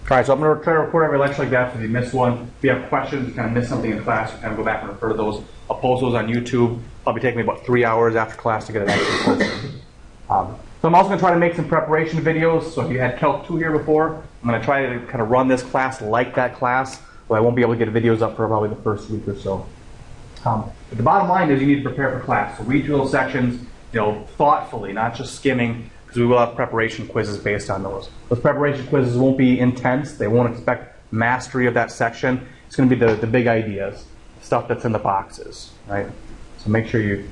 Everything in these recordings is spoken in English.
All right, so I'm going to try to record every lecture like that, so if you missed one. If you have questions, you kind of missed something in class, you kind of go back and refer to those. I'll post those on YouTube. Probably take me about 3 hours after class to get it actually posted. So I'm also going to try to make some preparation videos. So if you had Calc 2 here before, I'm going to try to kind of run this class like that class, but I won't be able to get videos up for probably the first week or so. But the bottom line is you need to prepare for class. So read through those sections, thoughtfully, not just skimming, because we will have preparation quizzes based on those. Those preparation quizzes won't be intense. They won't expect mastery of that section. It's going to be the big ideas, stuff that's in the boxes, right? So make sure you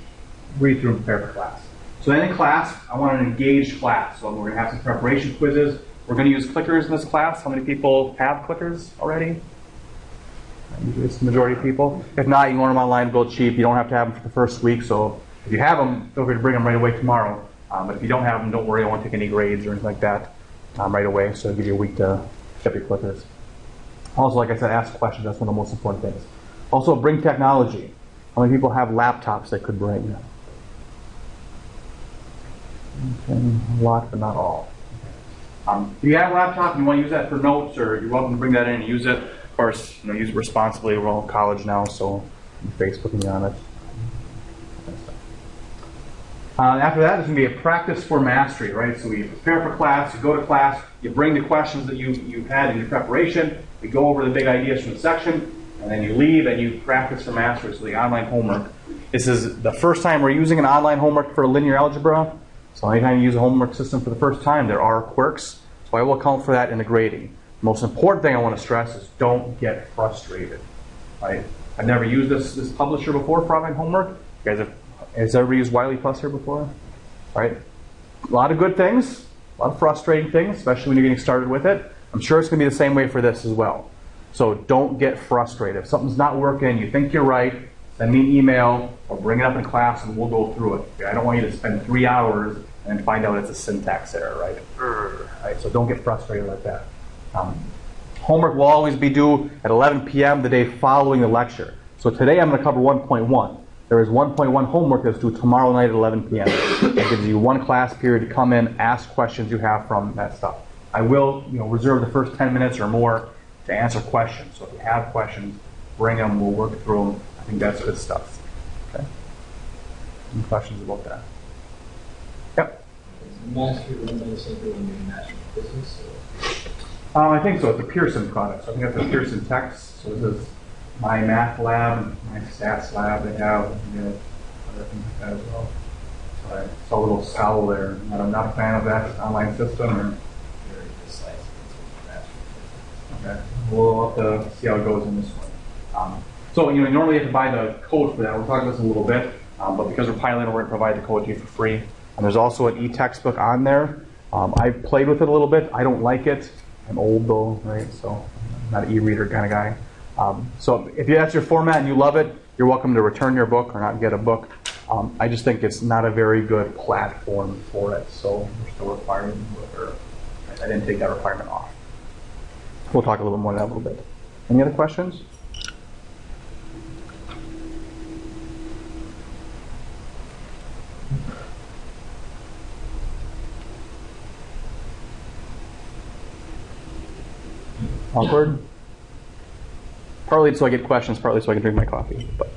read through and prepare for class. So then in class, I want an engaged class. So we're going to have some preparation quizzes. We're going to use clickers in this class. How many people have clickers already? Usually it's the majority of people. If not, you can order them online, real cheap. You don't have to have them for the first week. So if you have them, feel free to bring them right away tomorrow. But if you don't have them, don't worry. I won't take any grades or anything like that right away. So I'll give you a week to get your clickers. Also, like I said, ask questions. That's one of the most important things. Also, bring technology. How many people have laptops they could bring? Okay, a lot, but not all. If you have a laptop and you want to use that for notes, or you're welcome to bring that in and use it. Of course, use it responsibly. We're all in college now, so Facebooking on it. After that, there's going to be a practice for mastery, right? So you prepare for class, you go to class, you bring the questions that you've had in your preparation, you go over the big ideas from the section, and then you leave and you practice for mastery, so the online homework. This is the first time we're using an online homework for linear algebra. So anytime you use a homework system for the first time, there are quirks. So I will account for that in the grading. The most important thing I want to stress is don't get frustrated. Right? I've never used this publisher before for online homework. You guys has everybody used Wiley Plus here before? Right? A lot of good things, a lot of frustrating things, especially when you're getting started with it. I'm sure it's going to be the same way for this as well. So don't get frustrated. If something's not working, you think you're right, send me an email or bring it up in class and we'll go through it. Okay? I don't want you to spend 3 hours and find out it's a syntax error, right? Right? So don't get frustrated like that. Homework will always be due at 11 p.m. the day following the lecture. So today I'm going to cover 1.1. There is 1.1 homework that's due tomorrow night at 11 p.m. That gives you one class period to come in, ask questions you have from that stuff. I will reserve the first 10 minutes or more to answer questions. So if you have questions, bring them, we'll work through them. I think that's good stuff. Okay. Any questions about that? Yep. Mastery run by the same people doing mastery business? I think so. It's a Pearson product. So I think that's a Pearson text. So this is my math lab, my stats lab. They have other things like that as well. So I saw a little scowl there. I'm not a fan of that online system. Or, okay. We'll have to see how it goes in this one. So normally you have to buy the code for that. We'll talk about this in a little bit. But because we're piloting, we're going to provide the code to you for free. And there's also an e-textbook on there. I've played with it a little bit. I don't like it. I'm old though, right? So I'm not an e-reader kind of guy. So if that's your format and you love it, you're welcome to return your book or not get a book. I just think it's not a very good platform for it. So we're still requiring I didn't take that requirement off. We'll talk a little bit more on that a little bit. Any other questions? Awkward? Partly so I get questions, partly so I can drink my coffee. But.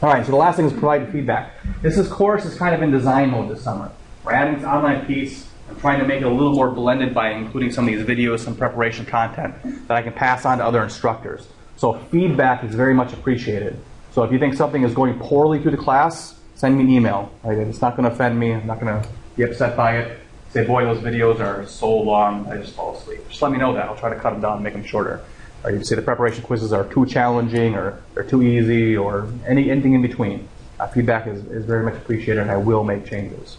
All right, so the last thing is provide feedback. This course is kind of in design mode this summer. We're adding this online piece. I'm trying to make it a little more blended by including some of these videos, some preparation content that I can pass on to other instructors. So feedback is very much appreciated. So if you think something is going poorly through the class, send me an email. Right? It's not going to offend me. I'm not going to be upset by it. Say, boy, those videos are so long, I just fall asleep. Just let me know that. I'll try to cut them down and make them shorter. Or you can say the preparation quizzes are too challenging or they're too easy or anything in between. Feedback is very much appreciated and I will make changes.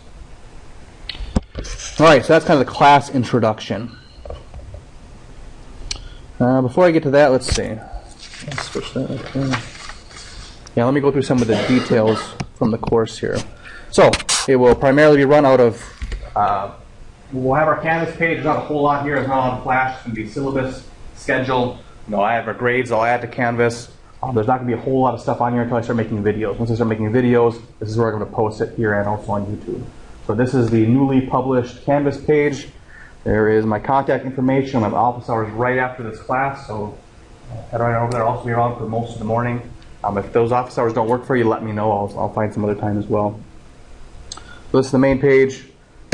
All right, so that's kind of the class introduction. Before I get to that, let's see. Let's switch that up here. Yeah, let me go through some of the details from the course here. So it will primarily be run out of we'll have our Canvas page. There's not a whole lot here. There's not a lot of flash. It's going to be syllabus, schedule. I have our grades. I'll add to Canvas. There's not going to be a whole lot of stuff on here until I start making videos. Once I start making videos, this is where I'm going to post it here and also on YouTube. So this is the newly published Canvas page. There is my contact information. I have office hours right after this class, so head right over there. I'll also be around for most of the morning. If those office hours don't work for you, let me know. I'll find some other time as well. So this is the main page.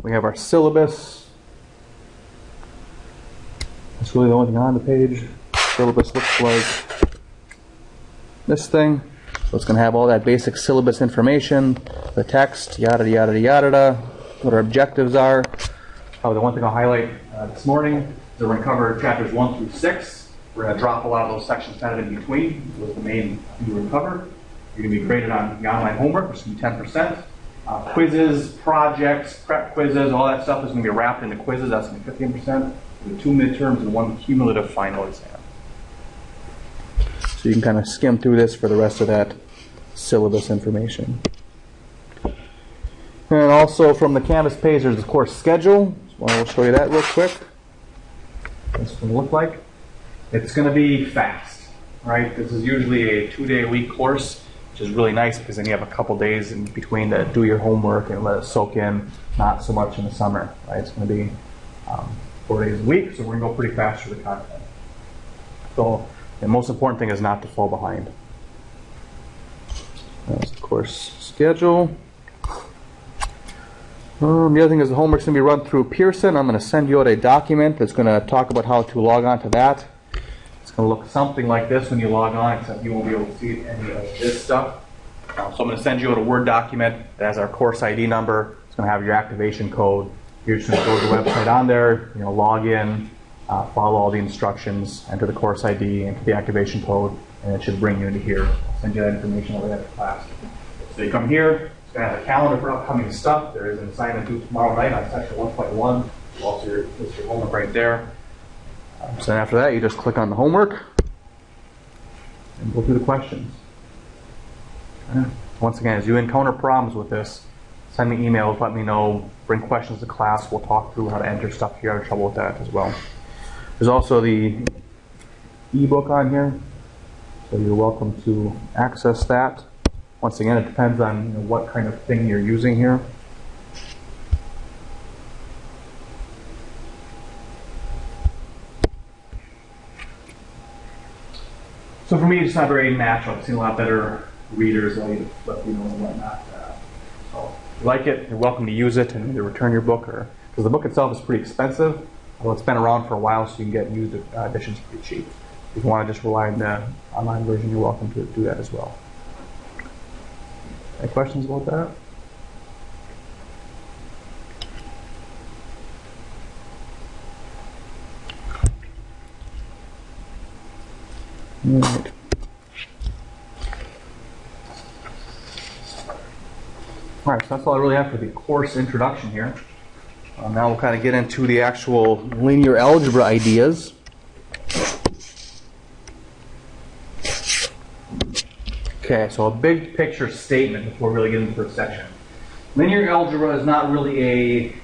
We have our syllabus. That's really the only thing on the page. Syllabus looks like this thing. So it's going to have all that basic syllabus information, the text, yada, yada, yada, what our objectives are. Probably the one thing I'll highlight this morning is that we're going to cover chapters 1 through 6. We're going to drop a lot of those sections kind of in between. Those are the main things we're going to cover. You're going to be graded on the online homework, which is going to be 10%. Quizzes, projects, prep quizzes, all that stuff is going to be wrapped into quizzes. That's going to be 15%. With 2 midterms and 1 cumulative final exam. So you can kind of skim through this for the rest of that syllabus information. And also from the Canvas page, there's the course schedule. So I'll show you that real quick. This is what it look like. It's going to be fast, right? This is usually a 2-day-a-week course, which is really nice because then you have a couple days in between to do your homework and let it soak in. Not so much in the summer, right? It's going to be 4 days a week, so we're going to go pretty fast through the content. So the most important thing is not to fall behind. That's the course schedule. The other thing is the homework's going to be run through Pearson. I'm going to send you out a document that's going to talk about how to log on to that. It's going to look something like this when you log on, except you won't be able to see any of this stuff. So I'm going to send you out a Word document that has our course ID number. It's going to have your activation code. You're just going to go to the website on there, log in, follow all the instructions, enter the course ID, enter the activation code, and it should bring you into here. I'll send you that information over after class. So you come here. It's going to have a calendar for upcoming stuff. There is an assignment due tomorrow night on section 1.1. Also, list your homework right there. So after that, you just click on the homework and go through the questions. Once again, as you encounter problems with this, send me emails, let me know, bring questions to class. We'll talk through how to enter stuff if you have trouble with that as well. There's also the ebook on here, so you're welcome to access that. Once again, it depends on what kind of thing you're using here. So for me, it's not very natural. I've seen a lot better readers let you flip, and whatnot. So if you like it, you're welcome to use it and either return your book, or because the book itself is pretty expensive, although it's been around for a while, so you can get used editions pretty cheap. If you want to just rely on the online version, you're welcome to do that as well. Any questions about that? All right. All right, so that's all I really have for the course introduction here. Now we'll kind of get into the actual linear algebra ideas. Okay, so a big picture statement before we really get into the first section. Linear algebra is not really a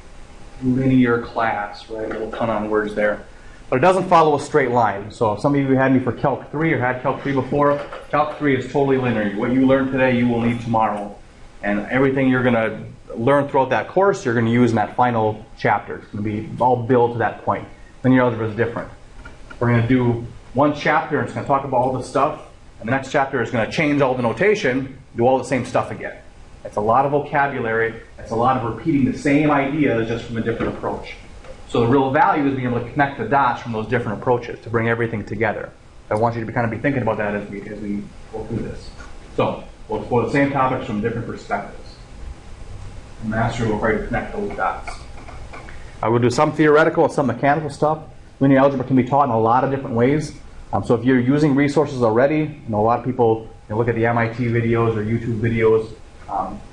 linear class, right? A little pun on words there. But it doesn't follow a straight line. So if some of you had me for Calc 3 or had Calc 3 before, Calc 3 is totally linear. What you learn today, you will need tomorrow. And everything you're going to learn throughout that course, you're going to use in that final chapter. It's going to be all built to that point. Linear algebra is different. We're going to do one chapter, and it's going to talk about all this stuff. And the next chapter is going to change all the notation, do all the same stuff again. It's a lot of vocabulary. It's a lot of repeating the same ideas just from a different approach. So the real value is being able to connect the dots from those different approaches to bring everything together. I want you to kind of be thinking about that as we go through this. So we'll explore the same topics from different perspectives. The master will try to connect those dots. I will do some theoretical and some mechanical stuff. Linear algebra can be taught in a lot of different ways. So if you're using resources already, a lot of people look at the MIT videos or YouTube videos.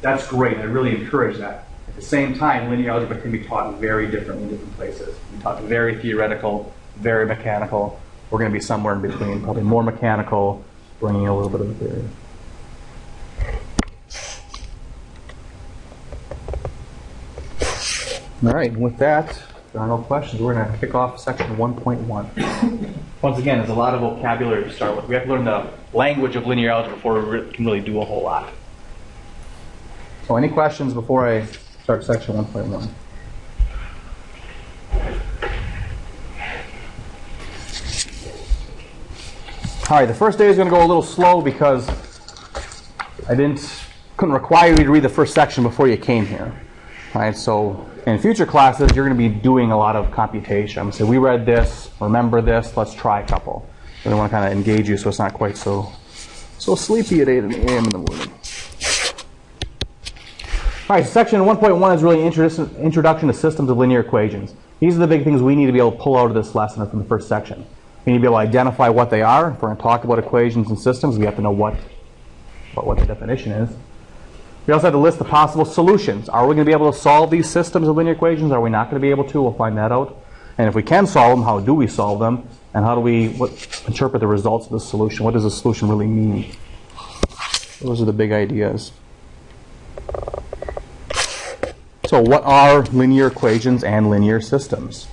That's great. I really encourage that. At the same time, linear algebra can be taught very differently in different places. It can be taught very theoretical, very mechanical. We're going to be somewhere in between, probably more mechanical, bringing a little bit of the theory. All right, and with that, if there are no questions, we're going to kick off section 1.1. Once again, there's a lot of vocabulary to start with. We have to learn the language of linear algebra before we can really do a whole lot. So any questions before I start section 1.1? All right, the first day is going to go a little slow because I couldn't require you to read the first section before you came here. All right, so in future classes, you're going to be doing a lot of computation. I'm going to say, we read this, remember this, let's try a couple. I want to kind of engage you so it's not quite so sleepy at 8 a.m. in the morning. All right, so section 1.1 is really introduction to systems of linear equations. These are the big things we need to be able to pull out of this lesson from the first section. We need to be able to identify what they are. If we're going to talk about equations and systems, we have to know what the definition is. We also have to list the possible solutions. Are we going to be able to solve these systems of linear equations? Are we not going to be able to? We'll find that out. And if we can solve them, how do we solve them? And how do we interpret the results of the solution? What does the solution really mean? Those are the big ideas. So what are linear equations and linear systems?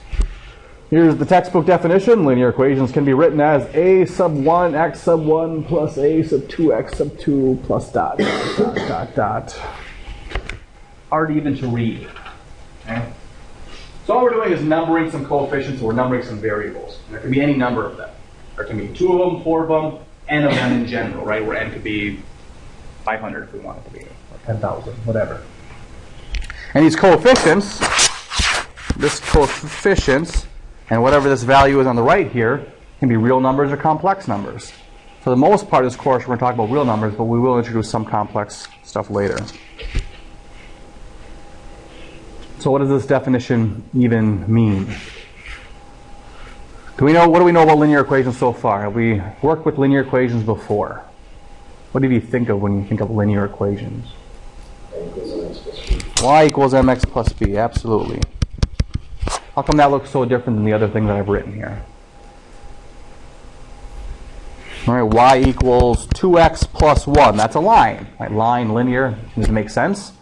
Here's the textbook definition. Linear equations can be written as a sub 1 x sub 1 plus a sub 2 x sub 2 plus dot, dot, dot, dot. Hard even to read. Okay? So all we're doing is numbering some coefficients, or we're numbering some variables. And there can be any number of them. There can be 2 of them, 4 of them, n of them in general, right? Where n could be 500 if we want it to be, or 10,000, whatever. And these coefficients, and whatever this value is on the right here, can be real numbers or complex numbers. For the most part of this course, we're going to talk about real numbers, but we will introduce some complex stuff later. So what does this definition even mean? What do we know about linear equations so far? Have we worked with linear equations before? What did you think of when you think of linear equations? Y equals mx plus b, absolutely. How come that looks so different than the other thing that I've written here? All right, y equals 2x plus 1. That's a line. Right? Line, linear, does it make sense?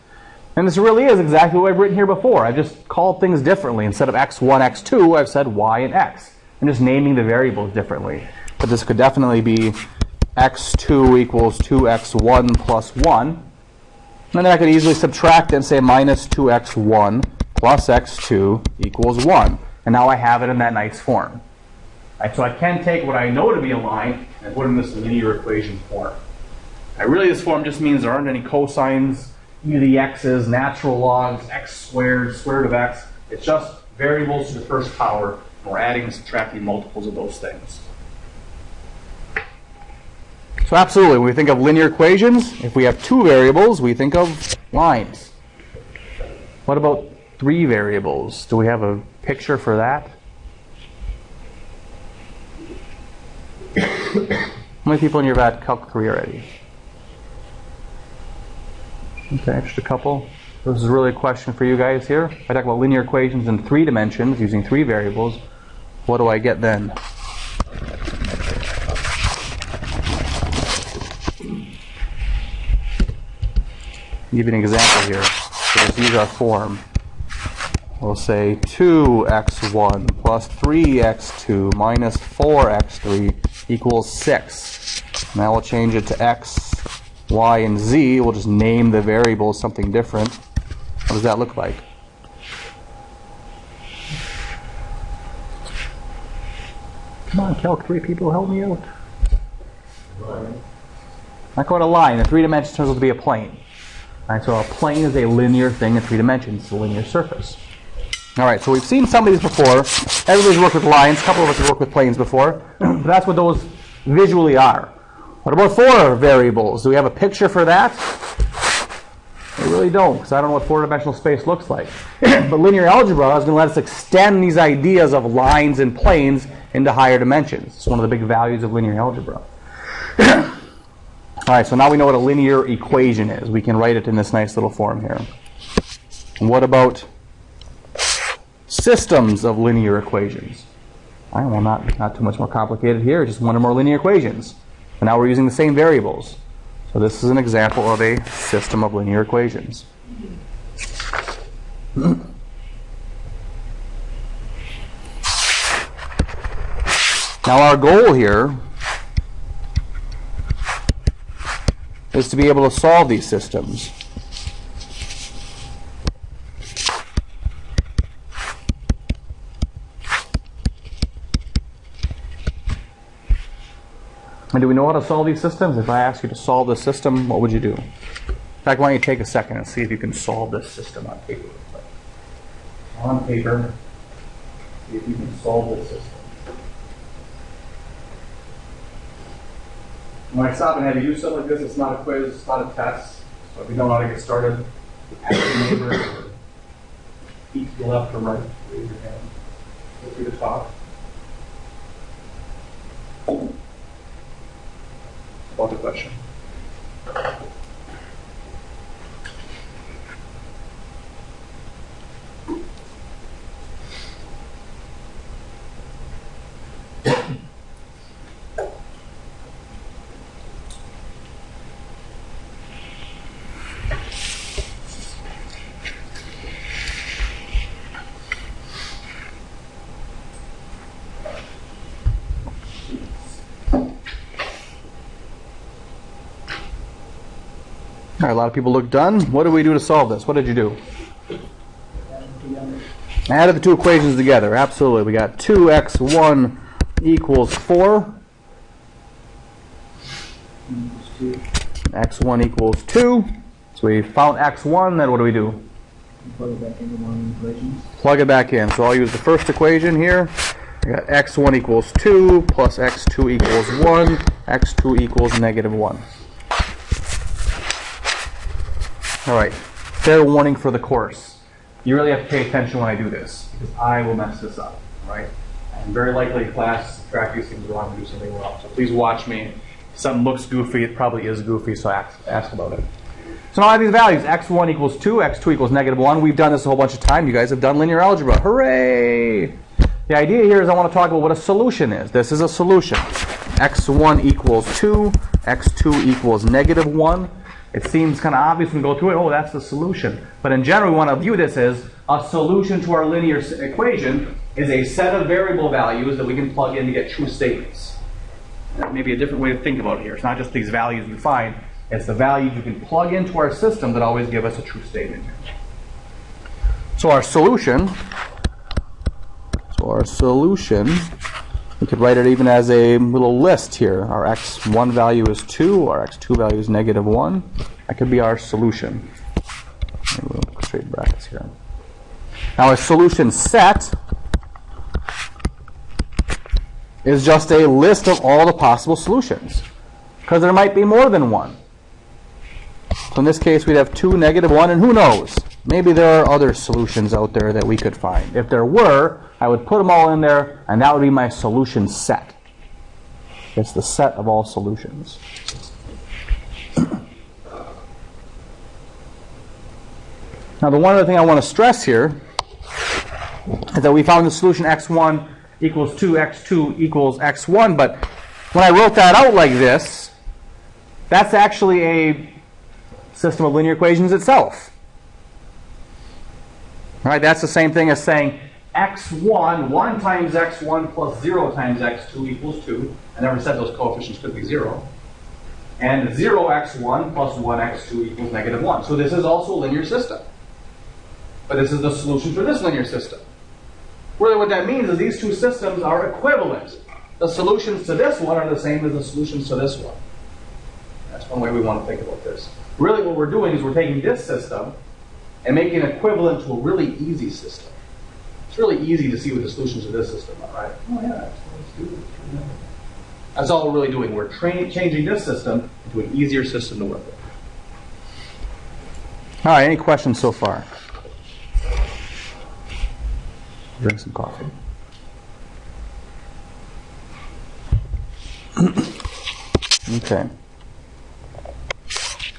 And this really is exactly what I've written here before. I've just called things differently. Instead of x1, x2, I've said y and x. I'm just naming the variables differently. But this could definitely be x2 equals 2x1 plus 1. And then I could easily subtract and say minus 2x1 plus x2 equals 1. And now I have it in that nice form. Right, so I can take what I know to be a line and put it in this linear equation form. Really, this form just means there aren't any cosines, either the x's, natural logs, x squared, square root of x. It's just variables to the first power, and we're adding and subtracting multiples of those things. So absolutely, when we think of linear equations, if we have 2 variables, we think of lines. What about 3 variables? Do we have a picture for that? How many people in your vat Calc 3 already? Okay, just a couple. This is really a question for you guys here. If I talk about linear equations in 3 dimensions using 3 variables, what do I get then? I'll give you an example here. So let's use our form. We'll say 2x1 plus 3x2 minus 4x3 equals 6. Now we'll change it to x, y, and z. We'll just name the variables something different. What does that look like? Come on, Calc 3 people, help me out. I call it a line. In 3 dimensions, it turns out to be a plane. All right, so a plane is a linear thing in 3 dimensions. It's a linear surface. All right, so we've seen some of these before. Everybody's worked with lines. A couple of us have worked with planes before. But that's what those visually are. What about 4 variables? Do we have a picture for that? We really don't, because I don't know what 4-dimensional space looks like. But linear algebra is going to let us extend these ideas of lines and planes into higher dimensions. It's one of the big values of linear algebra. All right, so now we know what a linear equation is. We can write it in this nice little form here. And what about systems of linear equations? All right, well, not too much more complicated here. Just one or more linear equations. But now we're using the same variables. So this is an example of a system of linear equations. Now our goal here is to be able to solve these systems. And do we know how to solve these systems? If I ask you to solve this system, what would you do? In fact, why don't you take a second and see if you can solve this system on paper. On paper, see if you can solve this system. When I stop and have you do something like this, it's not a quiz, it's not a test. So if you don't know how to get started, ask your neighbor or eat to the left or right, raise your hand. Feel free to talk. About the question. All right, a lot of people look done. What do we do to solve this? What did you do? Added the two equations together. Absolutely. We got 2x1 equals 4. X1 equals 2. So we found x1, then what do we do? Plug it back into one of the equations. Plug it back in. So I'll use the first equation here. I got x1 equals 2 plus x2 equals 1. x2 equals negative 1. All right, fair warning for the course. You really have to pay attention when I do this, because I will mess this up, right? And very likely in class, track these things wrong and do something wrong. So please watch me. If something looks goofy, it probably is goofy, so ask about it. So now I have these values, x1 equals 2, x2 equals negative 1. We've done this a whole bunch of time. You guys have done linear algebra. Hooray! The idea here is I want to talk about what a solution is. This is a solution. x1 equals 2, x2 equals negative 1. It seems kind of obvious when we go through it, oh, that's the solution. But in general, we want to view this as a solution to our linear equation is a set of variable values that we can plug in to get true statements. Maybe a different way to think about it here. It's not just these values you find. It's the values you can plug into our system that always give us a true statement. So our solution, we could write it even as a little list here. Our x1 value is 2, our x2 value is negative 1. That could be our solution. Maybe we'll put straight brackets here. Now a solution set is just a list of all the possible solutions, because there might be more than one. So in this case, we'd have 2, negative 1, and who knows? Maybe there are other solutions out there that we could find. If there were, I would put them all in there, and that would be my solution set. It's the set of all solutions. Now, the one other thing I want to stress here is that we found the solution x1 equals 2, x2 equals x1, but when I wrote that out like this, that's actually a system of linear equations itself. All right, that's the same thing as saying x1, 1 times x1 plus 0 times x2 equals 2. I never said those coefficients could be 0. And 0x1 plus 1x2 equals negative 1. So this is also a linear system. But this is the solution for this linear system. Really what that means is these two systems are equivalent. The solutions to this one are the same as the solutions to this one. That's one way we want to think about this. Really what we're doing is we're taking this system and making it equivalent to a really easy system. It's really easy to see what the solutions of this system are, right? Oh yeah, let's do it. That's all we're really doing. We're changing this system into an easier system to work with. All right, any questions so far? Drink some coffee. Okay.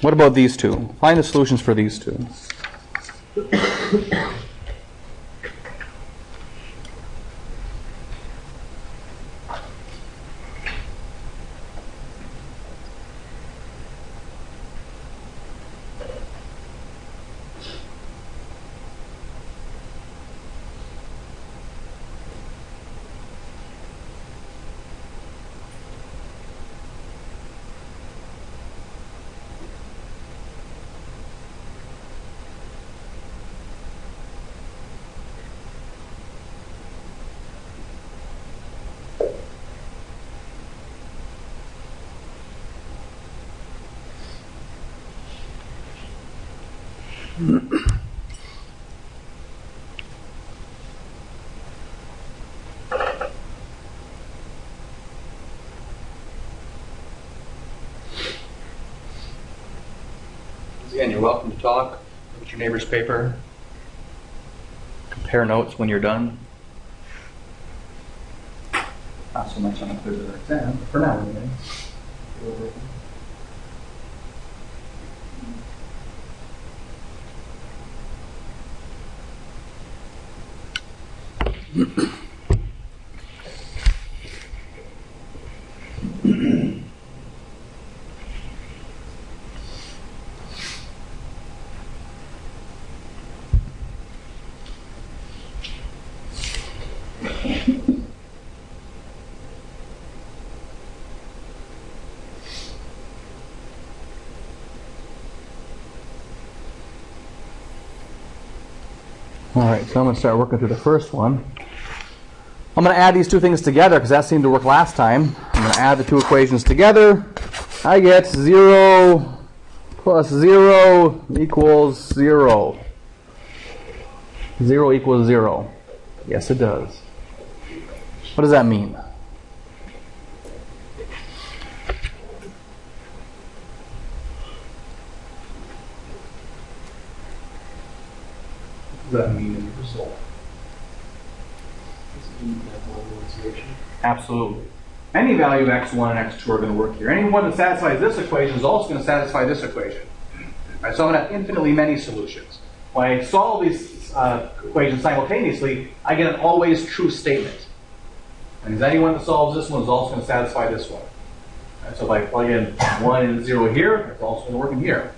What about these two? Find the solutions for these two. Again, you're welcome to talk. Look at your neighbor's paper. Compare notes when you're done. Not so much on a quiz or exam, but for now, anyway. All right, so I'm going to start working through the first one. I'm going to add these two things together because that seemed to work last time. I'm going to add the two equations together. I get 0 plus 0 equals 0. 0 equals 0. Yes, it does. What does that mean? What does that mean in the result? Absolutely. Any value of x1 and x2 are going to work here. Any one that satisfies this equation is also going to satisfy this equation. Right, so I'm going to have infinitely many solutions. When I solve these equations simultaneously, I get an always true statement. And anyone that solves this one is also going to satisfy this one. Right, so if I plug in 1 and 0 here, it's also going to work in here.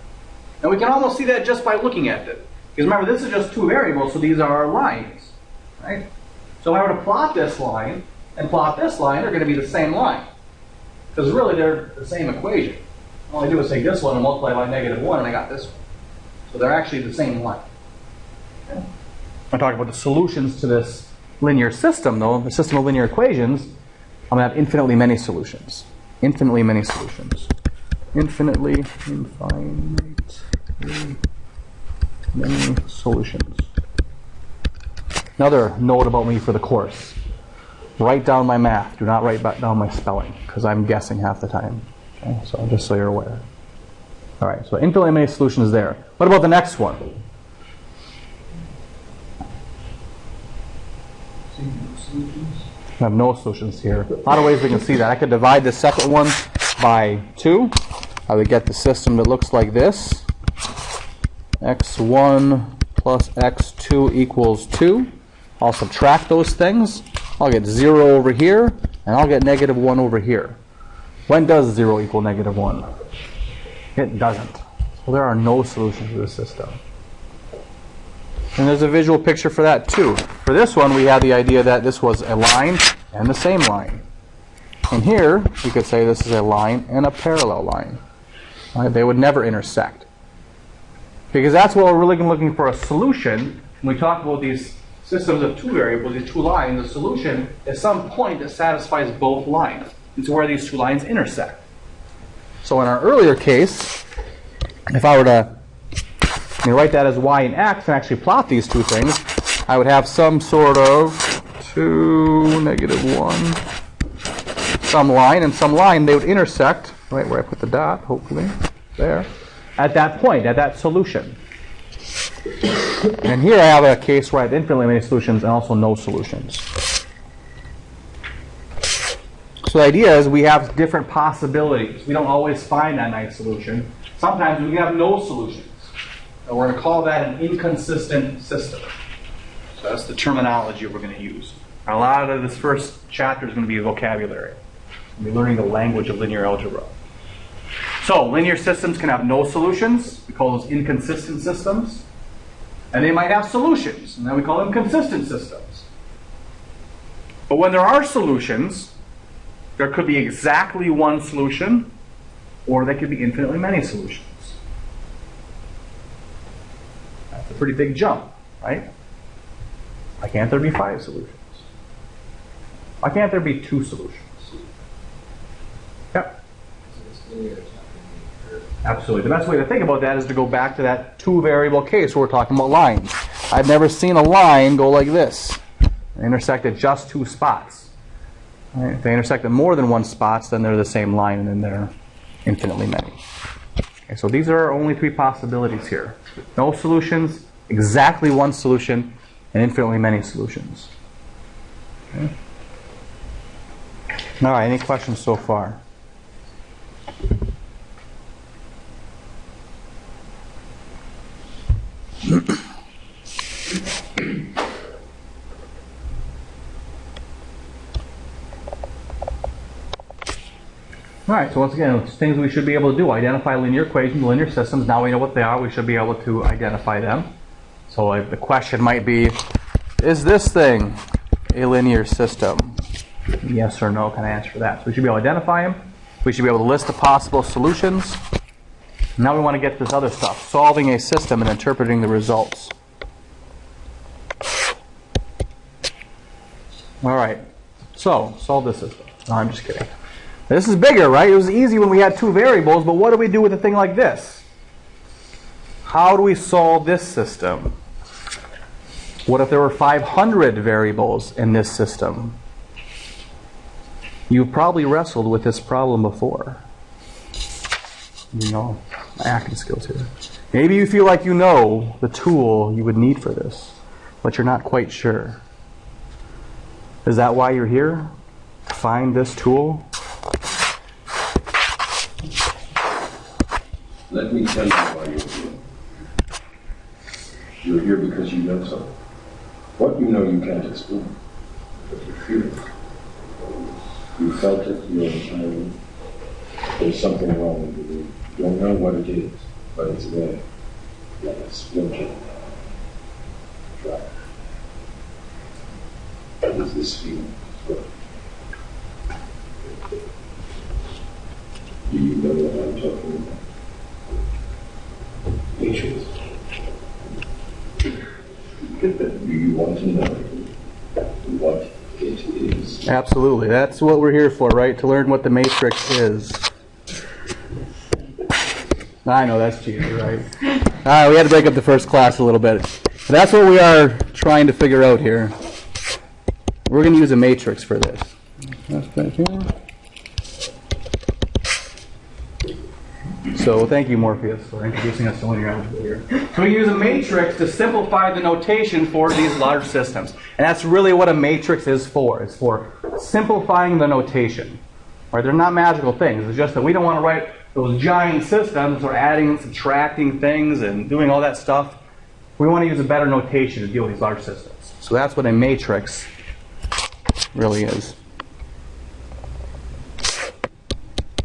And we can almost see that just by looking at it. Because remember, this is just two variables, so these are our lines. Right? So if I were to plot this line and plot this line, they're going to be the same line. Because really, they're the same equation. All I do is take this one and multiply by -1, and I got this one. So they're actually the same line. Okay. I'm talking about the solutions to this linear system, though, the system of linear equations. I'm going to have infinitely many solutions. Infinitely many solutions. Infinitely, infinitely many solutions. Another note about me for the course. Write down my math. Do not write down my spelling, because I'm guessing half the time. Okay? So just so you're aware. All right, so infinitely many solutions there. What about the next one? I have no solutions here. A lot of ways we can see that. I could divide the second one by 2. I would get the system that looks like this. x1 plus x2 equals 2. I'll subtract those things. I'll get 0 over here, and I'll get -1 over here. When does 0 equal -1? It doesn't. So there are no solutions to this system. And there's a visual picture for that too. For this one, we had the idea that this was a line and the same line. And here, we could say this is a line and a parallel line. Right? They would never intersect. Because that's what we're really looking for, a solution. When we talk about these systems of two variables, these two lines, the solution is some point that satisfies both lines. It's where these two lines intersect. So in our earlier case, if I were to write that as y and x and actually plot these two things, I would have some sort of 2, -1, some line and some line. They would intersect, right where I put the dot, hopefully, there, at that point, at that solution. And here I have a case where I have infinitely many solutions and also no solutions. So the idea is we have different possibilities. We don't always find that nice solution. Sometimes we have no solutions. And we're going to call that an inconsistent system. So that's the terminology we're going to use. And a lot of this first chapter is going to be vocabulary. We'll be learning the language of linear algebra. So linear systems can have no solutions. We call those inconsistent systems. And they might have solutions, and then we call them consistent systems. But when there are solutions, there could be exactly one solution, or there could be infinitely many solutions. That's a pretty big jump, right? Why can't there be 5 solutions? Why can't there be 2 solutions? Yep. So this linear is not going to be curved. Absolutely. The best way to think about that is to go back to that two-variable case where we're talking about lines. I've never seen a line go like this. They intersect at just two spots. Right? If they intersect at more than one spots, then they're the same line, and then they're infinitely many. Okay, so these are our only three possibilities here. No solutions, exactly one solution, and infinitely many solutions. Okay. All right, any questions so far? All right, so once again, it's things we should be able to do. Identify linear equations, linear systems. Now we know what they are, we should be able to identify them. So the question might be, is this thing a linear system? Yes or no kind of answer for that. So we should be able to identify them. We should be able to list the possible solutions. Now we want to get to this other stuff, solving a system and interpreting the results. All right, so solve this system. No, I'm just kidding. This is bigger, right? It was easy when we had two variables, but what do we do with a thing like this? How do we solve this system? What if there were 500 variables in this system? You've probably wrestled with this problem before. You know, my acting skills here. Maybe you feel like you know the tool you would need for this, but you're not quite sure. Is that why you're here? To find this tool? Let me tell you why you're here. You're here because you know something. What you know you can't explain, but you feel it. You felt it your entire life. There's something wrong with you. You don't know what it is, but it's there, like a splinter. Try. What is this feeling? Do you know what I'm talking about? Matrix. Do you want to know what it is? Absolutely. That's what we're here for, right? To learn what the matrix is. I know, that's cheating, right? We had to break up the first class a little bit. But that's what we are trying to figure out here. We're going to use a matrix for this. That's back here. So thank you, Morpheus, for introducing us to linear algebra here. So we use a matrix to simplify the notation for these large systems. And that's really what a matrix is for. It's for simplifying the notation. Right? They're not magical things. It's just that we don't want to write those giant systems or adding and subtracting things and doing all that stuff. We want to use a better notation to deal with these large systems. So that's what a matrix really is.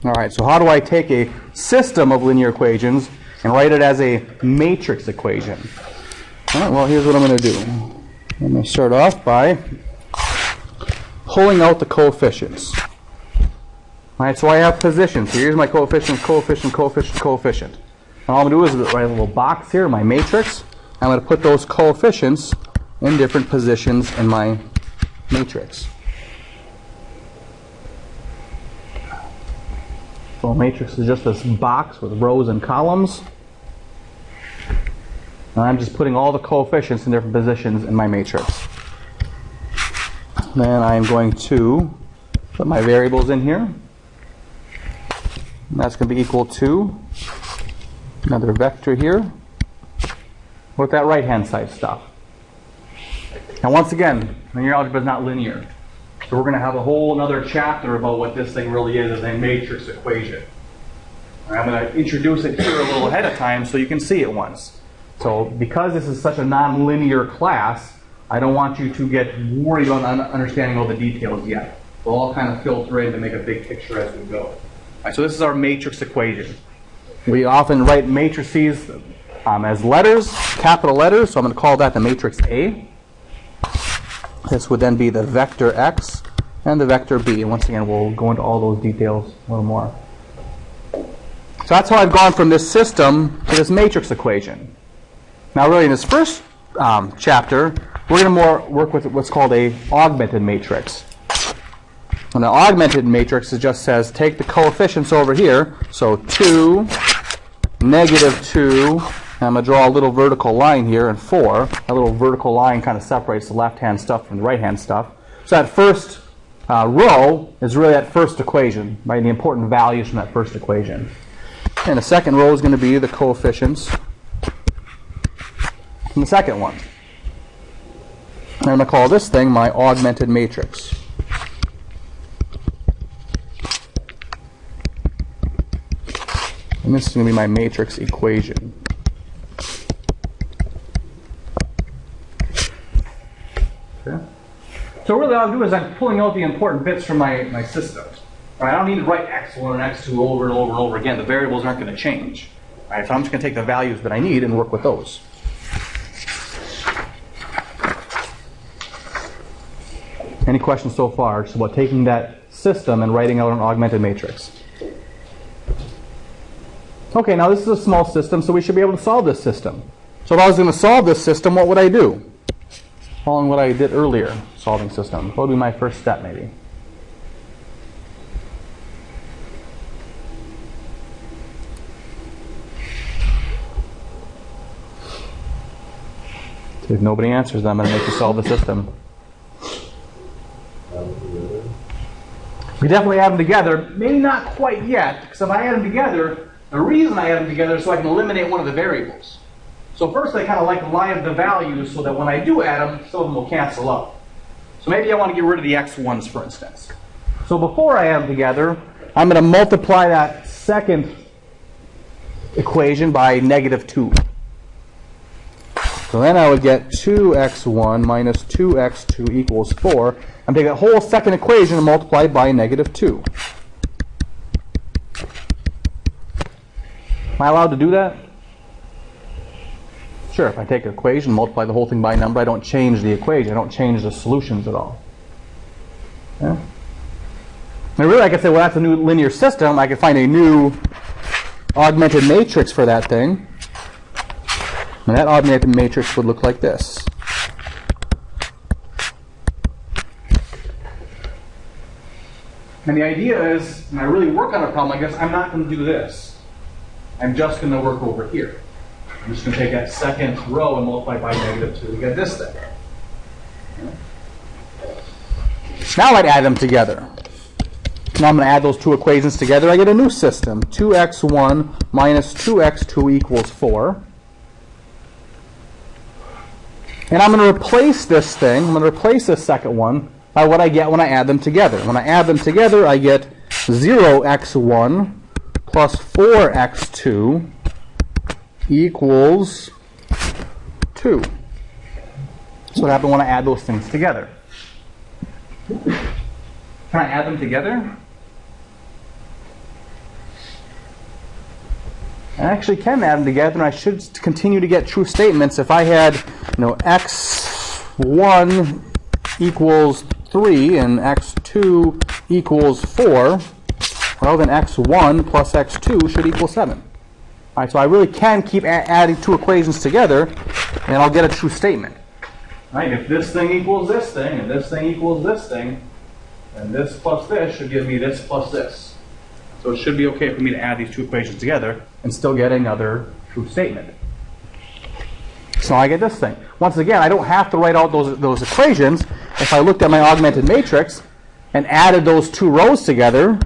All right, so how do I take a system of linear equations and write it as a matrix equation? All right, well, here's what I'm going to do. I'm going to start off by pulling out the coefficients. All right, so I have positions. So here's my coefficient, coefficient, coefficient, coefficient. And all I'm going to do is write a little box here, my matrix. I'm going to put those coefficients in different positions in my matrix. So a matrix is just this box with rows and columns. And I'm just putting all the coefficients in different positions in my matrix. Then I'm going to put my variables in here. And that's going to be equal to another vector here with that right-hand side stuff. Now once again, linear algebra is not linear. So we're going to have a whole other chapter about what this thing really is as a matrix equation. I'm going to introduce it here a little ahead of time so you can see it once. So because this is such a non-linear class, I don't want you to get worried about understanding all the details yet. We'll all kind of filter in to make a big picture as we go. All right, so this is our matrix equation. We often write matrices as letters, capital letters, so I'm going to call that the matrix A. This would then be the vector X and the vector B. And once again, we'll go into all those details a little more. So that's how I've gone from this system to this matrix equation. Now really in this first chapter, we're going to work with what's called a augmented matrix. And an augmented matrix just says take the coefficients over here, so 2, -2, and I'm going to draw a little vertical line here, and 4. A little vertical line kind of separates the left-hand stuff from the right-hand stuff. So that first row is really that first equation, right? The important values from that first equation. And the second row is going to be the coefficients from the second one. And I'm going to call this thing my augmented matrix. And this is going to be my matrix equation. Okay. So really all I'm doing is I'm pulling out the important bits from my system. Right? I don't need to write x1 and x2 over and over and over again. The variables aren't going to change. Right? So I'm just going to take the values that I need and work with those. Any questions so far just about taking that system and writing out an augmented matrix? Okay, now this is a small system, so we should be able to solve this system. So if I was going to solve this system, what would I do? Following what I did earlier, solving system. What would be my first step, maybe? So if nobody answers, then I'm going to make you solve the system. We definitely add them together. Maybe not quite yet, because if I add them together, the reason I add them together is so I can eliminate one of the variables. So first I kind of like to line up the values so that when I do add them, some of them will cancel out. So maybe I want to get rid of the x1s, for instance. So before I add them together, I'm going to multiply that second equation by -2. So then I would get 2x1 minus 2x2 equals 4. I'm taking that whole second equation and multiply it by -2. Am I allowed to do that? Sure, if I take an equation, multiply the whole thing by a number, I don't change the equation. I don't change the solutions at all. Yeah? And really, I could say, well, that's a new linear system. I could find a new augmented matrix for that thing. And that augmented matrix would look like this. And the idea is, when I really work on a problem, I guess I'm not going to do this. I'm just going to work over here. I'm just going to take that second row and multiply by -2 to get this thing. Now I'd add them together. Now I'm going to add those two equations together. I get a new system. 2x1 minus 2x2 equals 4. And I'm going to replace this thing, I'm going to replace this second one by what I get when I add them together. When I add them together, I get 0x1 plus 4x2 equals 2. So what happens when I add those things together? Can I add them together? I actually can add them together, and I should continue to get true statements. If I had, x1 equals 3 and x2 equals 4, well, then x1 plus x2 should equal 7. All right, so I really can keep adding two equations together, and I'll get a true statement. All right, if this thing equals this thing, and this thing equals this thing, then this plus this should give me this plus this. So it should be okay for me to add these two equations together and still get another true statement. So I get this thing. Once again, I don't have to write out those equations. If I looked at my augmented matrix and added those two rows together,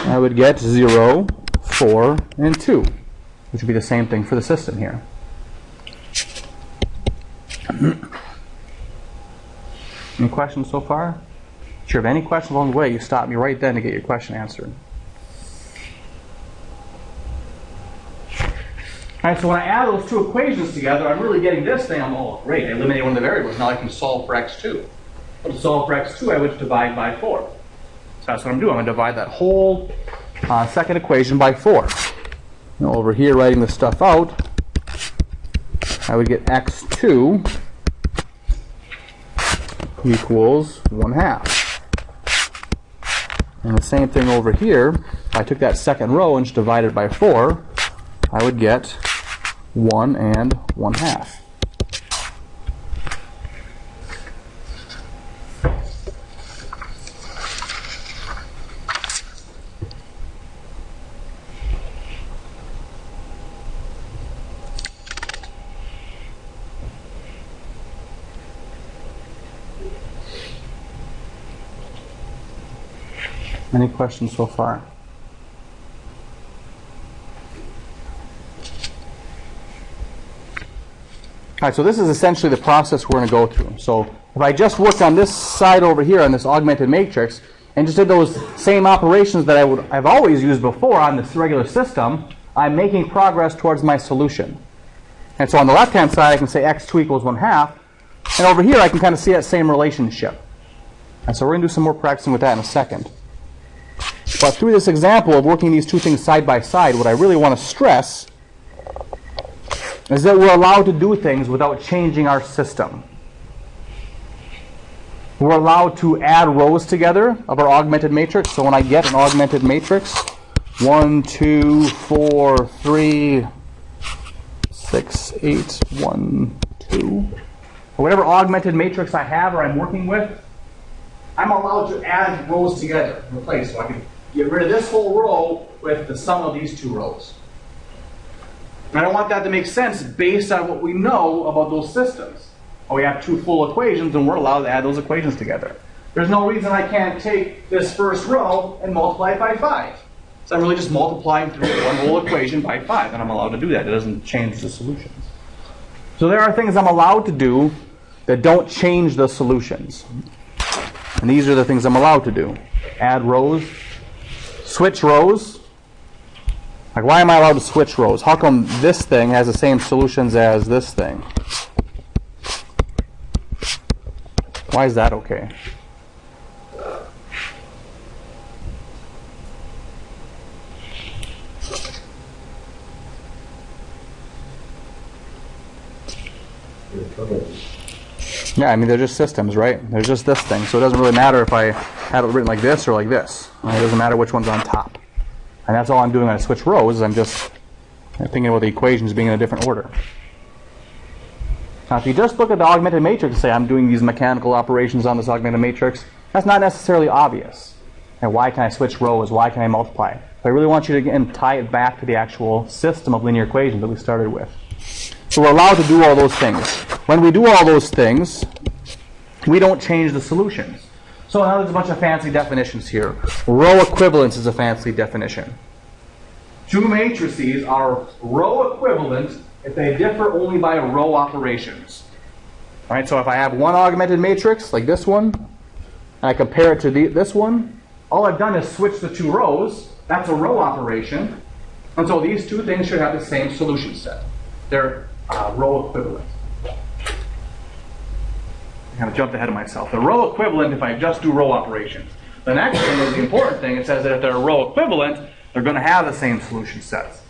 I would get 0, 4, and 2, which would be the same thing for the system here. Any questions so far? If you have any questions along the way, you stop me right then to get your question answered. All right, so when I add those two equations together, I'm really getting this thing. Oh, great, I eliminated one of the variables. Now I can solve for x2. Well, to solve for x2, I would divide by 4. So that's what I'm doing. I'm going to divide that whole second equation by 4. Now over here, writing this stuff out, I would get x2 equals 1/2. And the same thing over here, if I took that second row and just divided by 4, I would get 1 and 1/2. Any questions so far? All right, so this is essentially the process we're going to go through. So if I just worked on this side over here on this augmented matrix and just did those same operations that I've always used before on this regular system, I'm making progress towards my solution. And so on the left-hand side, I can say x2 equals 1/2. And over here, I can kind of see that same relationship. And so we're going to do some more practicing with that in a second. But through this example of working these two things side by side, what I really want to stress is that we're allowed to do things without changing our system. We're allowed to add rows together of our augmented matrix. So when I get an augmented matrix, 1, 2, 4, 3, 6, 8, 1, 2, or whatever augmented matrix I have or I'm working with, I'm allowed to add rows together in place. So I can get rid of this whole row with the sum of these two rows. And I want that to make sense based on what we know about those systems. Well, we have two full equations, and we're allowed to add those equations together. There's no reason I can't take this first row and multiply it by 5. So I'm really just multiplying through one whole equation by 5, and I'm allowed to do that. It doesn't change the solutions. So there are things I'm allowed to do that don't change the solutions. And these are the things I'm allowed to do. Add rows, switch rows. Like, why am I allowed to switch rows? How come this thing has the same solutions as this thing? Why is that okay? Yeah, I mean, they're just systems, right? They're just this thing. So it doesn't really matter if I have it written like this or like this. It doesn't matter which one's on top. And that's all I'm doing when I switch rows. I'm just thinking about the equations being in a different order. Now, if you just look at the augmented matrix and say, I'm doing these mechanical operations on this augmented matrix, that's not necessarily obvious. And why can I switch rows? Why can I multiply? But I really want you to, again, tie it back to the actual system of linear equations that we started with. So we're allowed to do all those things. When we do all those things, we don't change the solutions. So now there's a bunch of fancy definitions here. Row equivalence is a fancy definition. Two matrices are row equivalent if they differ only by row operations. All right, so if I have one augmented matrix, like this one, and I compare it to this one, all I've done is switch the two rows. That's a row operation. And so these two things should have the same solution set. They're row equivalent. I kind of jumped ahead of myself. The row equivalent if I just do row operations. The next thing is the important thing. It says that if they're row equivalent, they're going to have the same solution sets.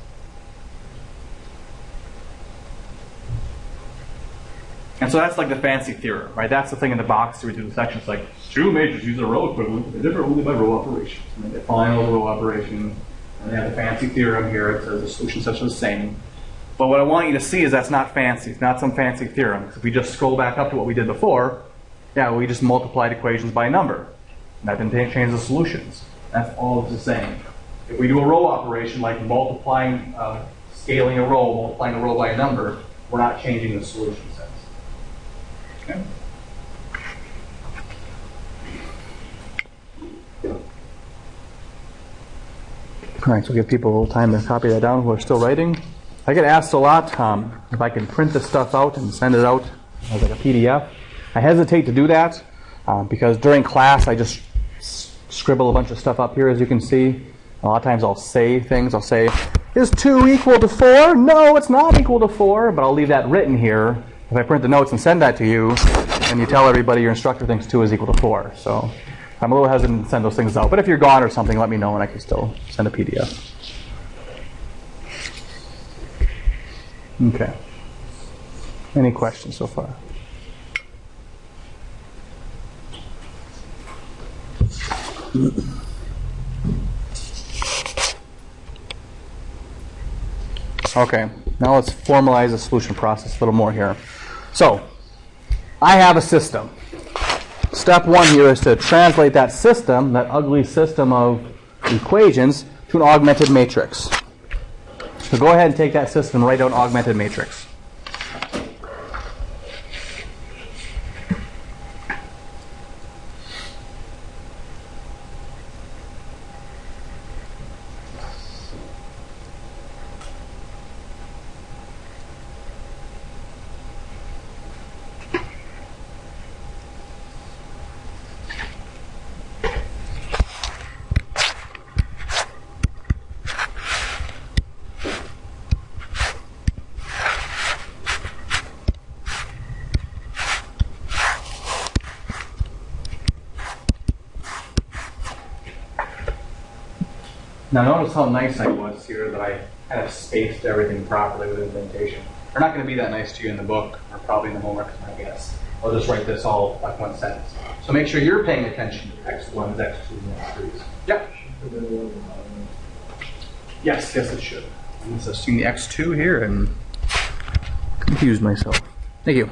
And so that's like the fancy theorem, right? That's the thing in the box to read through the section. It's like, two matrices are row equivalent, they differ only by row operations. And they define all the row operations, and they have the fancy theorem here. It says the solution sets are the same. But what I want you to see is that's not fancy. It's not some fancy theorem. If we just scroll back up to what we did before, yeah, we just multiplied equations by a number. And that didn't change the solutions. That's all it's saying. If we do a row operation, like multiplying, scaling a row, multiplying a row by a number, we're not changing the solution sets. Okay? All right, so give people a little time to copy that down who are still writing. I get asked a lot if I can print this stuff out and send it out as like a PDF. I hesitate to do that because during class I just scribble a bunch of stuff up here, as you can see. A lot of times I'll say things. I'll say, is 2 equal to 4? No, it's not equal to 4, but I'll leave that written here. If I print the notes and send that to you, and you tell everybody your instructor thinks 2 is equal to 4. So I'm a little hesitant to send those things out. But if you're gone or something, let me know and I can still send a PDF. Okay. Any questions so far? Okay, now let's formalize the solution process a little more here. So, I have a system. Step 1 here is to translate that system, that ugly system of equations, to an augmented matrix. So go ahead and take that system and write out an augmented matrix. Now notice how nice I was here, that I kind of spaced everything properly with indentation. They're not going to be that nice to you in the book, or probably in the homework, I guess. I'll just write this all like one sentence. So make sure you're paying attention to X1s, X2s, and X3s. Yep. Yes, it should. I'm just assume the X2 here and confuse myself. Thank you.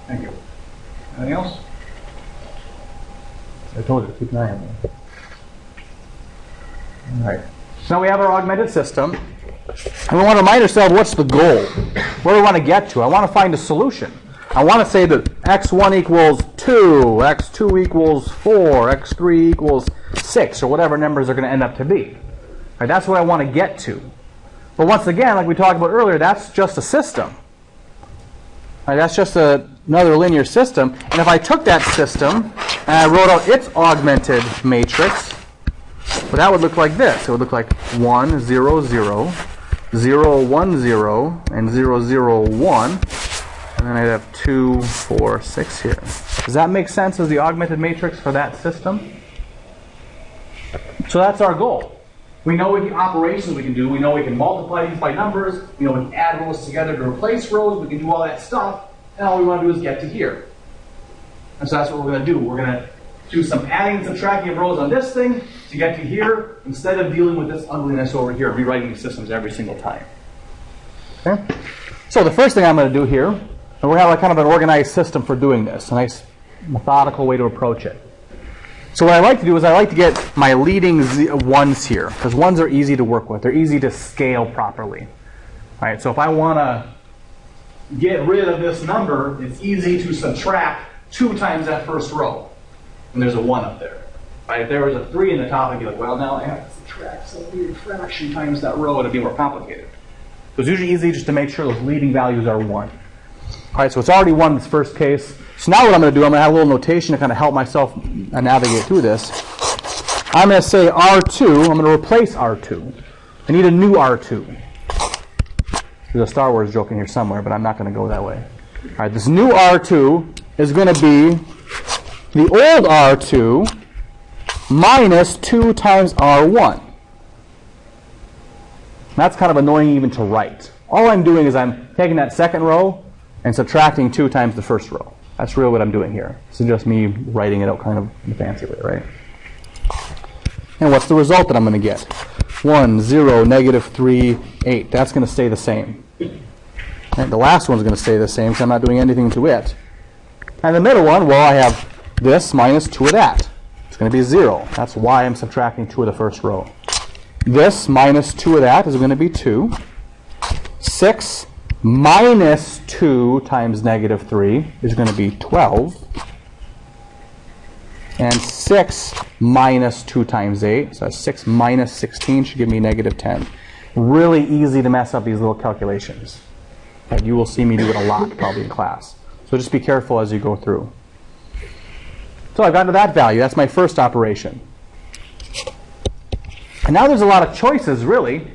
Thank you. Anything else? I told you, keep an eye on me. All right. So now we have our augmented system. And we want to remind ourselves, what's the goal? Where do we want to get to? I want to find a solution. I want to say that x1 equals 2, x2 equals 4, x3 equals 6, or whatever numbers are going to end up to be. Right, that's what I want to get to. But once again, like we talked about earlier, that's just a system. Right, that's just another linear system. And if I took that system and I wrote out its augmented matrix, well, that would look like this. It would look like 1, 0, 0, 0, 1, 0, and 0, 0, 1. And then I'd have 2, 4, 6 here. Does that make sense as the augmented matrix for that system? So that's our goal. We know what operations we can do. We know we can multiply these by numbers. We know we can add rows together to replace rows. We can do all that stuff. And all we want to do is get to here. And so that's what we're going to do. We're going to do some adding and subtracting of rows on this thing to get to here, instead of dealing with this ugliness over here, rewriting these systems every single time. Okay? So the first thing I'm going to do here, and we're going to have kind of an organized system for doing this, a nice methodical way to approach it. So what I like to do is I like to get my leading ones here, because ones are easy to work with. They're easy to scale properly. All right, so if I want to get rid of this number, it's easy to subtract 2 times that first row. And there's a 1 up there. Right? If there was a 3 in the top, I'd be like, well, now I have to subtract some weird fraction times that row. It'd be more complicated. So it's usually easy just to make sure those leading values are 1. All right, so it's already 1 in this first case. So now what I'm going to do, I'm going to have a little notation to kind of help myself navigate through this. I'm going to say R2. I'm going to replace R2. I need a new R2. There's a Star Wars joke in here somewhere, but I'm not going to go that way. All right, this new R2 is going to be the old R2 minus 2 times R1. That's kind of annoying even to write. All I'm doing is I'm taking that second row and subtracting 2 times the first row. That's really what I'm doing here. This is just me writing it out kind of in a fancy way, right? And what's the result that I'm going to get? 1, 0, negative 3, 8. That's going to stay the same. And the last one's going to stay the same because I'm not doing anything to it. And the middle one, well, I have this minus 2 of that. It's going to be 0. That's why I'm subtracting 2 of the first row. This minus 2 of that is going to be 2. 6 minus 2 times negative 3 is going to be 12. And 6 minus 2 times 8, so that's 6 minus 16 should give me negative 10. Really easy to mess up these little calculations. And you will see me do it a lot probably in class. So just be careful as you go through. So I've gotten to that value. That's my first operation. And now there's a lot of choices, really.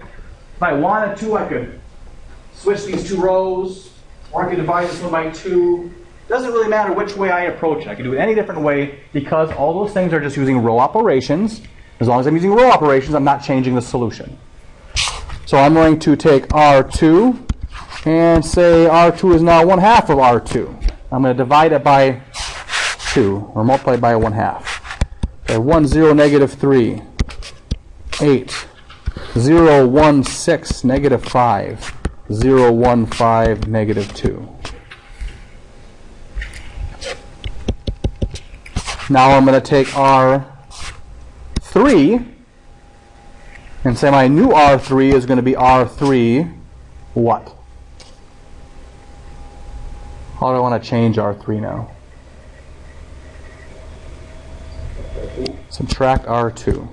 If I wanted to, I could switch these 2 rows, or I could divide this one by 2. Doesn't really matter which way I approach it. I can do it any different way because all those things are just using row operations. As long as I'm using row operations, I'm not changing the solution. So I'm going to take R2 and say R2 is now 1/2 of R2. I'm going to divide it by 2, or multiply by 1/2. Okay, 1, 0, negative 3, 8, 0, 1, 6, negative 5, 0, 1, 5, negative 2. Now I'm going to take R3 and say my new R3 is going to be R3 what? How do I want to change R3 now? Subtract R2.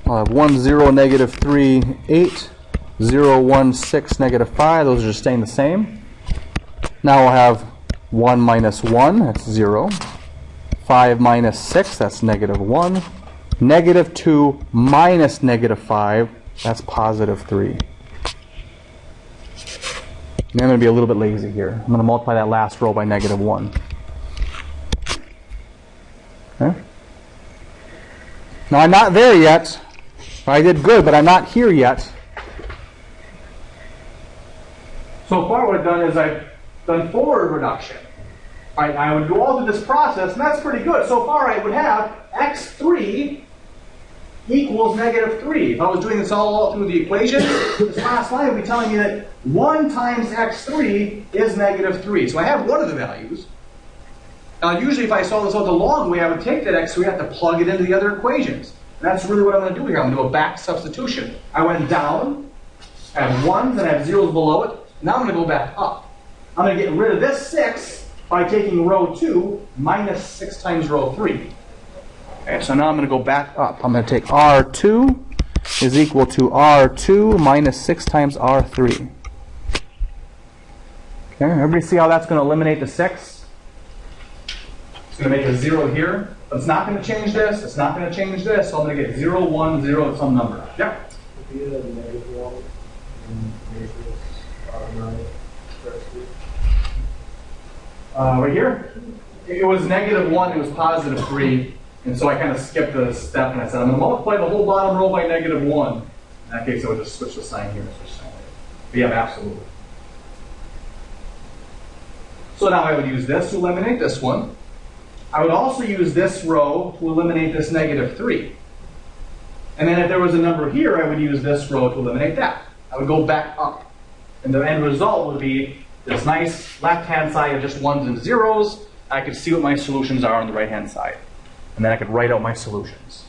I'll have 1, 0, negative 3, 8, 0, 1, 6, negative 5. Those are just staying the same. Now we'll have 1 minus 1, that's 0. 5 minus 6, that's negative 1. Negative 2 minus negative 5, that's positive 3. And I'm going to be a little bit lazy here. I'm going to multiply that last row by negative 1. Okay. Now I'm not there yet. I did good, but I'm not here yet. So far what I've done is I've done forward reduction. Right, I would go all through this process, and that's pretty good. So far I would have x3 equals negative 3. If I was doing this all through the equation, this last line would be telling me that 1 times x3 is negative 3. So I have one of the values. Now usually if I solve this out the long way, I would take that x3, I have to plug it into the other equations. And that's really what I'm going to do here. I'm going to do a back substitution. I went down, I have 1s and I have 0s below it. Now I'm going to go back up. I'm going to get rid of this 6 by taking row 2 minus 6 times row 3. Okay, so now I'm going to go back up. I'm going to take R2 is equal to R2 minus 6 times R3. Okay, everybody see how that's going to eliminate the 6? It's going to make a 0 here. But it's not going to change this. It's not going to change this. So I'm going to get 0, 1, 0 some number. Yeah? If you had a negative 1 and matrix automatic, right here, it was negative 1, it was positive 3, and so I kind of skipped a step and I said, I'm going to multiply the whole bottom row by negative 1. In that case, I would just switch the sign here and switch the sign later. But yeah, absolutely. So now I would use this to eliminate this one. I would also use this row to eliminate this negative 3. And then if there was a number here, I would use this row to eliminate that. I would go back up. And the end result would be this nice left-hand side of just 1s and 0s. I could see what my solutions are on the right-hand side. And then I could write out my solutions.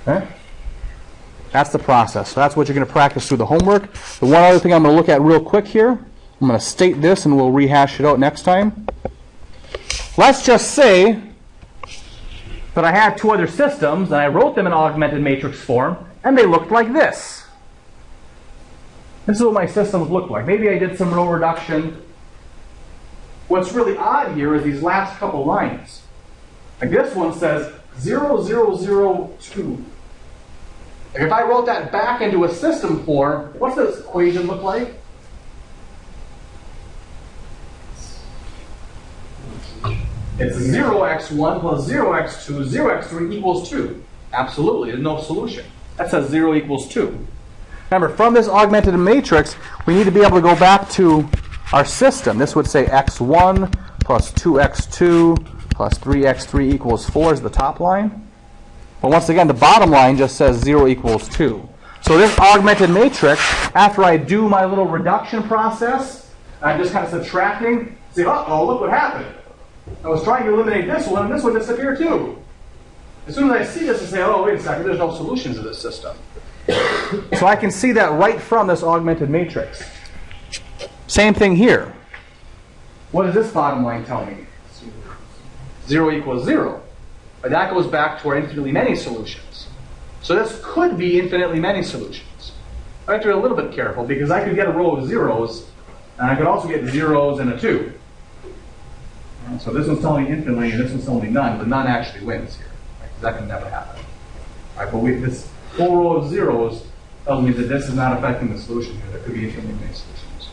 Okay? That's the process. So that's what you're going to practice through the homework. The one other thing I'm going to look at real quick here, I'm going to state this and we'll rehash it out next time. Let's just say that I had 2 other systems and I wrote them in augmented matrix form and they looked like this. This is what my systems look like. Maybe I did some row reduction. What's really odd here is these last couple lines. Like this one says 0, 0, 0, 2. Like if I wrote that back into a system form, what's this equation look like? It's 0x1 plus 0x2, 0x3 equals 2. Absolutely, there's no solution. That says 0 equals 2. Remember, from this augmented matrix, we need to be able to go back to our system. This would say x1 plus 2x2 plus 3x3 equals 4 is the top line. But once again, the bottom line just says 0 equals 2. So this augmented matrix, after I do my little reduction process, I'm just kind of subtracting, say, uh-oh, look what happened. I was trying to eliminate this one, and this one disappeared too. As soon as I see this, I say, oh, wait a second, there's no solutions to this system. So I can see that right from this augmented matrix. Same thing here. What does this bottom line tell me? 0 equals 0. But that goes back to our infinitely many solutions. So this could be infinitely many solutions. I have to be a little bit careful because I could get a row of zeros, and I could also get zeros and a 2. And so this one's telling me infinitely, and this one's telling me none, but none actually wins here. Right? Because that can never happen. Right? But with this whole row of zeros tells me that this is not affecting the solution here. There could be infinitely many solutions.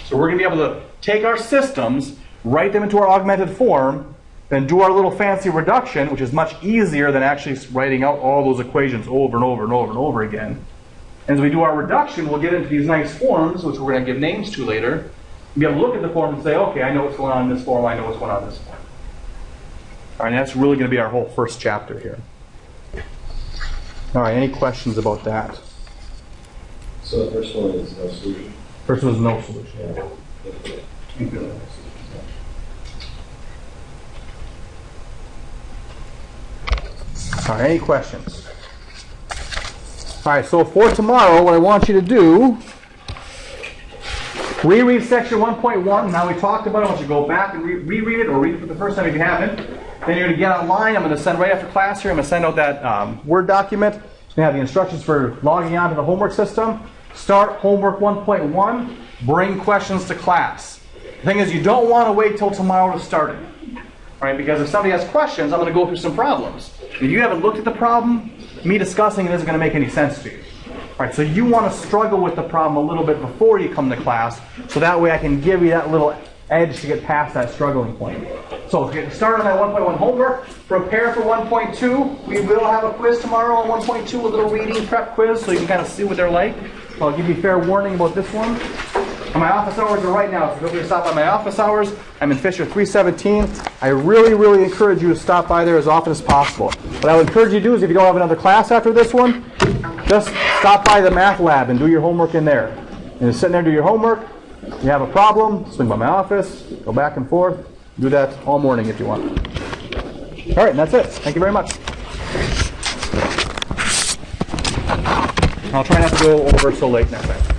So we're going to be able to take our systems, write them into our augmented form, then do our little fancy reduction, which is much easier than actually writing out all those equations over and over and over and over again. And as we do our reduction, we'll get into these nice forms, which we're going to give names to later, and be able to look at the form and say, okay, I know what's going on in this form, I know what's going on in this form. All right, and that's really going to be our whole first chapter here. All right, any questions about that? So the first one is no solution. First one is no solution. Yeah. All right, any questions? All right, so for tomorrow, what I want you to do, reread section 1.1. Now we talked about it. I want you to go back and reread it, or read it for the first time if you haven't. Then you're going to get online. I'm going to send right after class here. I'm going to send out that Word document. It's going to have the instructions for logging on to the homework system. Start homework 1.1. Bring questions to class. The thing is, you don't want to wait till tomorrow to start it. Right? Because if somebody has questions, I'm going to go through some problems. If you haven't looked at the problem, me discussing it isn't going to make any sense to you. Right, so you want to struggle with the problem a little bit before you come to class, so that way I can give you that little edge to get past that struggling point. So getting started on that 1.1 homework. Prepare for 1.2. We will have a quiz tomorrow on 1.2, a little reading prep quiz, so you can kind of see what they're like. I'll give you fair warning about this one. And my office hours are right now, so feel free to stop by my office hours. I'm in Fisher 317. I really, really encourage you to stop by there as often as possible. What I would encourage you to do is if you don't have another class after this one, just stop by the math lab and do your homework in there. And just sit there, do your homework. You have a problem, swing by my office, go back and forth. Do that all morning if you want. All right, and that's it. Thank you very much. I'll try not to go over so late next time.